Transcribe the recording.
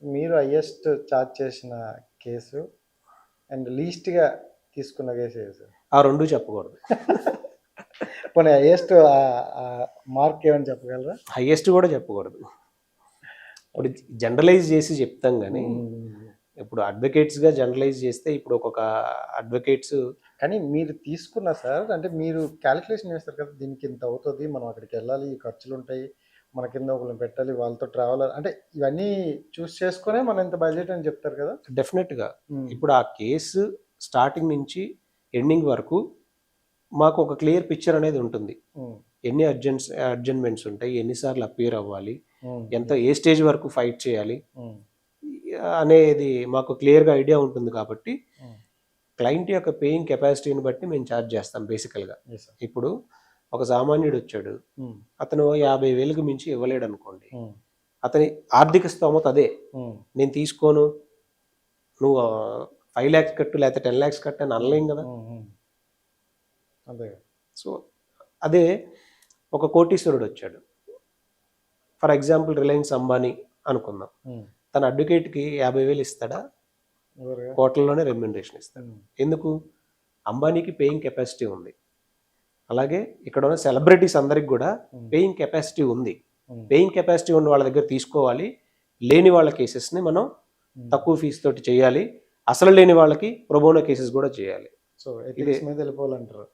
మీరు highest charge చేసిన case and లీస్ట్‌గా తీసుకున్న కేసు ఏది సార్? ఆ 2 చెప్పకూడదు. పోనీ హైయెస్ట్ మార్క్ ఏమని చెప్పగలరా? హైయెస్ట్ కూడా చెప్పకూడదు. ఇప్పుడు జనరలైజ్ చేసి చెప్తాం కానీ ఇప్పుడు అడ్వకేట్స్గా జనరలైజ్ చేస్తే ఇప్పుడు ఒక్కొక్క అడ్వకేట్స్. కానీ మీరు తీసుకున్న సార్ అంటే మీరు క్యాలిక్యులేషన్ చేస్తారు కదా, దీనికి ఇంత అవుతుంది, మనం అక్కడికి వెళ్ళాలి, ఈ ఖర్చులు ఉంటాయి, మన కింద ఒకరిని పెట్టాలి, వాళ్ళతో ట్రావెల్ అంటే ఇవన్నీ చూస్ చేసుకునే మనం ఇంత బడ్జెట్ అని చెప్తారు కదా. డెఫినెట్గా ఇప్పుడు ఆ కేసు స్టార్టింగ్ నుంచి ఎండింగ్ వరకు మాకు ఒక క్లియర్ పిక్చర్ అనేది ఉంటుంది. ఎన్ని అడ్జస్ట్మెంట్స్ ఉంటాయి, ఎన్నిసార్లు అపియర్ అవ్వాలి, ఎంత ఏ స్టేజ్ వరకు ఫైట్ చేయాలి అనేది మాకు క్లియర్గా ఐడియా ఉంటుంది. కాబట్టి క్లయింట్ యొక్క పేయింగ్ కెపాసిటీని బట్టి మేము ఛార్జ్ చేస్తాం బేసికల్గా. ఇప్పుడు ఒక సామాన్యుడు వచ్చాడు, అతను 50,000కి మించి ఇవ్వలేడు అనుకోండి, అతని ఆర్థిక స్తోమత అదే, నేను తీసుకోను, నువ్వు 5 lakhs కట్టు లేకపోతే 10 lakhs కట్టు అని అనలేం కదా. అదే. సో అదే ఒక కోటీశ్వరుడు వచ్చాడు, ఫర్ ఎగ్జాంపుల్ రిలయన్స్ అంబానీ అనుకుందాం, తన అడ్వకేట్కి 50,000 ఇస్తాడా? కోట్లలోనే రెమ్యూనరేషన్ ఇస్తాడు. ఎందుకు? అంబానీకి పేయింగ్ కెపాసిటీ ఉంది. అలాగే ఇక్కడ ఉన్న సెలబ్రిటీస్ అందరికి కూడా పేయింగ్ కెపాసిటీ ఉంది. పేయింగ్ కెపాసిటీ ఉన్న వాళ్ళ దగ్గర తీసుకోవాలి, లేని వాళ్ళ కేసెస్ని మనం తక్కువ ఫీజు తోటి చేయాలి, అసలు లేని వాళ్ళకి ప్రొబోనో కేసెస్ కూడా చేయాలి. సో ఎథిక్స్ మీద వెళ్ళిపోవాలంటారు.